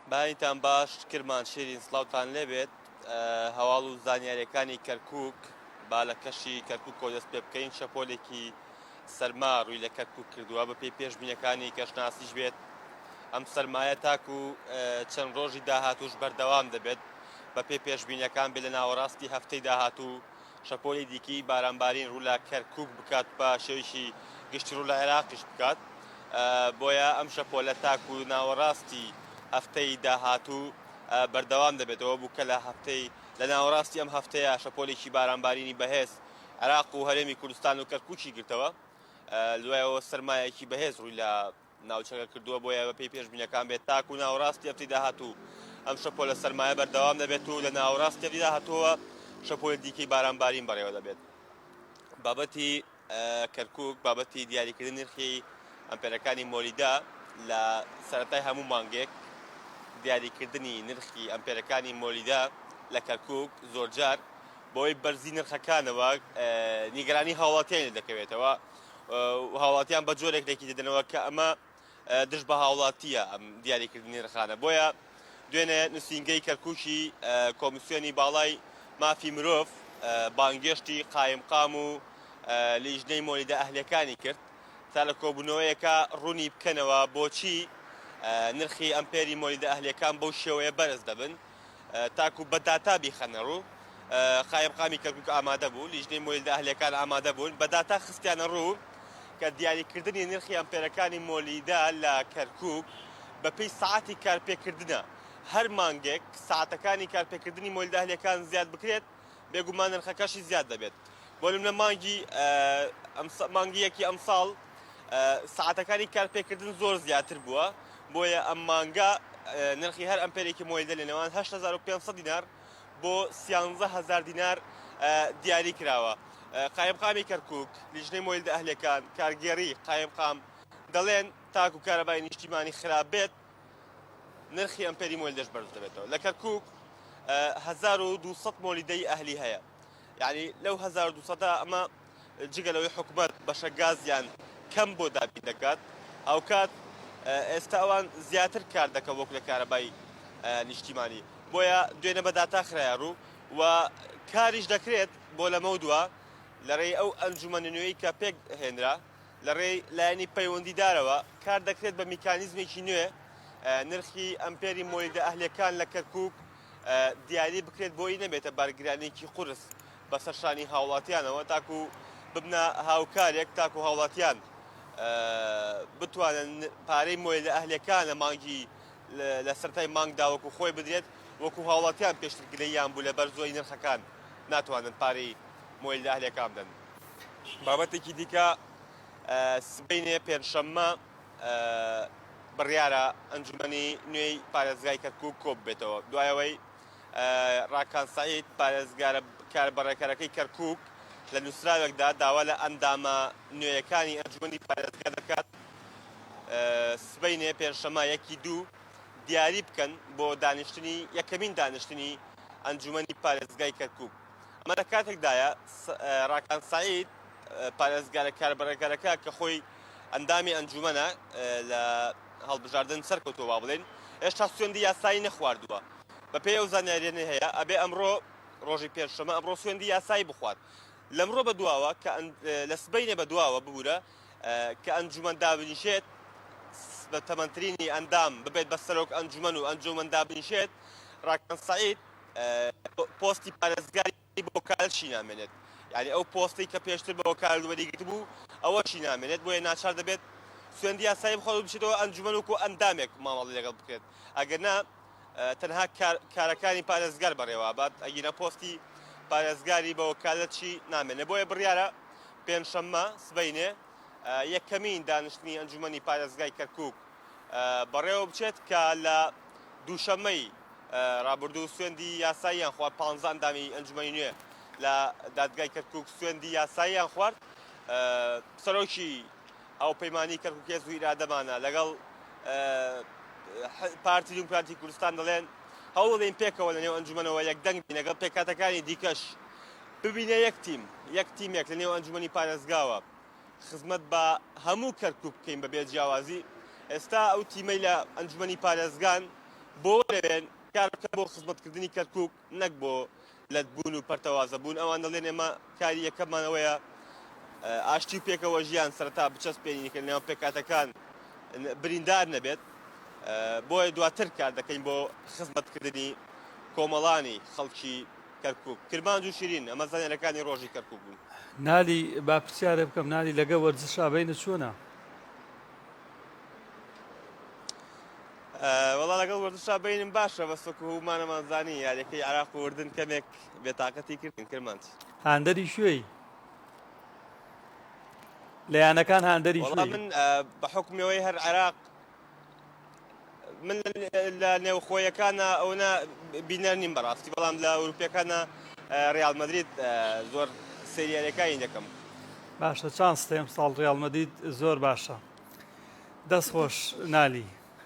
باینتان باش کرمان شیرین سڵاوتان لێبێت هەواڵ و زانیاریەکانی کەرکووک با لە کەشی کەرکووک کۆ دەست پێ بکەین شەپۆلێکی سەرما ڕووی لە کەرکووک کردووە بە پێی پێشبینەکانی کەشناسیش بێت ئەم سەرمایە تاکو و چەند ڕۆژی داهاتوش بەردەوام دەبێت بە پێی پێشبینەکان بێت لە ناوەڕاستی هەفتەی داهاتوو شەپۆلی دیکی بارانبارین ڕوو لە کەرکووک بکات بە شێوشی گشتی ڕوو لە عێراقیش بکات بۆیە ئەم شەپۆلە تاکو و ناوەڕاستی هەفتەی داهاتوو بەردەوام دەبێتەوە بوو کە لە هەفتەی لە ناوەڕاستی ئەم هەفتەیە شەپۆلێکی بارانبارینی بەهێز عێراق و هەرێمی کوردستان و کەرکووکی گرتەوە دوایەوە سەرمایەکی بەهێز ڕووی لە ناوچەکە کردووە بۆیە بە پێی پێشبینەکان بێت تاکو و ناوەڕاستی هەفتەی داهاتوو ئەم شەپۆلە سەرمایە بەردەوام دەبێت و لە ناوەڕاستی هەفتەی داهاتووە شەپۆلی دیکەی بارانبارین بەڕێوە دەبێت بابەتی کەرکووک بابەتی دیاریکردن نرخی ئەمپێرەکانی مۆلیدا لە سەرەتای هەموو مانگێک دیاریکردنی نرخی ئەمپێرەکانی مۆلیدا لە کەرکووک زۆرجار بۆی بەرزی نرخەکانەوە نیگەرانی هاوڵاتیان دەکەوێتەوە هاوڵاتیان بە جۆرێک لێکی دەدەنەوە کە ئەمە دش بە هاوڵاتیە ئەم دیاریکردنی نرخانە بۆیە دوێنێ نووسینگەی کەرکووکی کۆمیسیۆنی باڵای مافی مرۆڤ بانگێشتی قایمقام و لیژنەی مۆلیدا ئەهلەکانی کرد تا لە کۆبوونەوەیەکە ڕوونی بکەنەوە بۆچی نرخی ئەمپێری مۆلیدا ئەهلەکان بەو شێوەیە بەرز دەبن تاکو بە داتا بیخەنە ڕوو قایمقامی کەرکووک ئامادە بوو لیژنەی مۆلیدا ئەهلەکان ئامادە بوون بە داتا خستیانە ڕوو کە دیاریکردنی نرخی ئەمپێرەکانی مۆلیدا لە کەرکووک بەپێی ساعتی کارپێکردنە هەر مانگێک ساعتەکانی کارپێکردنی مۆلیدا ئەهلەکان زیاد بکرێت بێگومان نرخەکەشی زیاد دەبێت بۆ لەمە مانگی یەکی ئەمساڵ ساعتەکانی کارپێکردن زۆر زیاتر بووە بۆیە ئەم مانگە نرخی هەر ئەمپێرێکی مۆلیدا لە نێوان 8500 دینار بۆ 13000 دینار دیاری کراوە قایمقامی کەرکووک لیژنەی مۆلیدا ئەهلەکان کارگێڕی قایمقام دەڵێن تاکو کارەبای نیشتیمانی خراپ بێت نرخی ئەمپێری مۆلیدەش بەرز دەبێتەوە لە کەرکووک 1200 مۆلیدەی ئەهلی هەیە یعنی لەو 1200 ئەمە جگە لەوەی حکومەت بەشە گازیان کەم بۆ دابین دەکات ئەو کات ئێستا ئەوان زیاتر کار دەکە وەک لە کارەبای نیشتیمانی بۆیە دوێنە بە داتا خرایە ڕوو و کاریش دەکرێت بۆ لەمە دووە لەڕێی ئەو ئەنجومەنە نوێی کە پێک هێنرا لەڕێی لایەنی پەیوەندیدارەوە کار دەکرێت بە میکانیزمێکی نوێ نرخی ئەمپێری مۆلیدا ئەهلەکان لە کەرکووک دیاری بکرێت بۆی نەبێتە بارگرانێکی قورس بەسەر شانی هاوڵاتیانەوە تاکو ببنە هاوکارێک تاکو هاوڵاتیان بتوانن پارەی مۆلیدا ئەهلەکان لە مانگی لە سەرەتای مانگدا وەکو خۆی بدرێت وەکو هاوڵاتیان پێشتر گلەییان بوو لە بەر زۆی نرخەکان ناتوانن پارەی مۆلیدا ئەهلەکان بدەن بابەتێکی دیکە سبەینێ پێنجشەممە بڕیارە ئەنجومەنی نوێی پارێزگای کەرکووک کۆ ببێتەوە دوایەوەی ڕاکان سەعید پارێزگارە کاربڕێکەرەکەی کەرکووک لە نووسراوێکدا داوا لە ئەندامە نوێیەکانی ئەنجومەنی پارێزگا دەکات سبەینێ پێنجشەممە 1/2 دیاری بکەن بۆ دانیشتنی یەکەمین دانیشتنی ئەنجومەنی پارێزگای کەرکووک ئەمە لە کاتێکدایە ڕاکان سەعید پارێزگارە کاربڕێکەرەکە کە خۆی ئەندامی ئەنجومەنە لە هەڵبژاردن سەرکەوتووە وا بڵێن هێشتا سوێندی یاسایی نەخواردووە بە پێی ئەو زانیاریانە هەیە ئەبێ ئەمڕۆ ڕۆژی پێنجشەممە ئەمڕۆ سوێندی یاسایی بخوات لەمڕۆ بەدواوە کە لە سبەینێ بەدواوە ببوورە کە ئەنجومەن دابنیشێت بە تەمەنترینی ئەندام ببێت بە سەرۆک ئەنجومەن و ئەنجومەن دابنیشێت ڕاکان سەعید پۆستی پارێزگاری بۆ وەکالەتشی نامێنێت یعنی ئەو پۆستی کە پێشتر بە وەکالەتوەریگرت بوو ئەوەشی نامێنێت بۆیە ناچار دەبێت سوێندی یاسایی بخۆ بچێتەوە ئەنجومەن وەکو ئەندامێک مامەڵی لەگەڵ بکرێت ئەگەرنا تەنها کارەکانی پارێزگار بەڕێوابات ئەگینە پۆستی پارێزگاری بە وەکالەتشی نامێنێت بۆیە بڕیارە پێنجشەممە سبەینێ یەکەمین دانیشتنی ئەنجومەنی پارێزگای کەرکووک بەڕێوە بچێت کە لە دووشەممەی ڕابردوو سوێندی یاساییان خوارد 15 ئەندامی ئەنجومەنی نوێ لە دادگای کەرکووک سوێندی یاساییان خوارد سەرۆکی ئەو پەیمانی کەرکووک هێز و ئیرادەمانە لەگەڵ پارتی دیموکراتی کوردستان دەڵێن هەوڵێن پێکەوە لە نێو ئەنجومەنەوە یەکدەنگ بین لەگەڵ پێکاتەکانی دیکەش ببینە یەک تیمێک لە نێو ئەنجومەنی پارێزگاوە خزمەت بە هەموو کەرکووک بکەین بە بێجیاوازی ئێستا ئەو تیمەی لە ئەنجومەنی پارێزگان بۆ لەوێن کارەکە بۆ خزمەتکردنی کەرکووک نەک بۆ لەتبوون و پەرتەوازەبوون ئەوان دەڵێن ئێمە کاری یەکەمانەوەیە ئاشتی و پێکەوە ژیان سەرەتا بچەسپێنینکە نێوان پێکاتەکان بریندار نەبێت بۆیە دواتر کار دەکەین بۆ خزمەتکردنی کۆمەڵانی خەڵکی کەرکووک کرمانج و شیرین ئەمە زانیاریەکانی ڕۆژی کەرکووک بوون. نالی با پرسیارە بکەم نالی لەگە وەرزشا بینە چۆنە؟ وەڵا لەگەڵ وەرزشا بینم باشە بەسەکو هەمانەمانزانی یاریەکەی عراق و وردن کەمێک بێتاقەتی کردن کرمانج. هاندەری شوێی لەیانەکان هاندەری وەڵا شوێی من بە حکمەوەی هەر عراق من لە نێوخۆیەکانە ئەوە بینەر نیم بەڕاستی بەڵام لە ئەوروپیەکانە ڕیال مەدرید زۆر سریالەکانی دەکەم. باشە چانس تێم ساڵ ڕیال مەدرید زۆر باشە دەست خۆش نالی.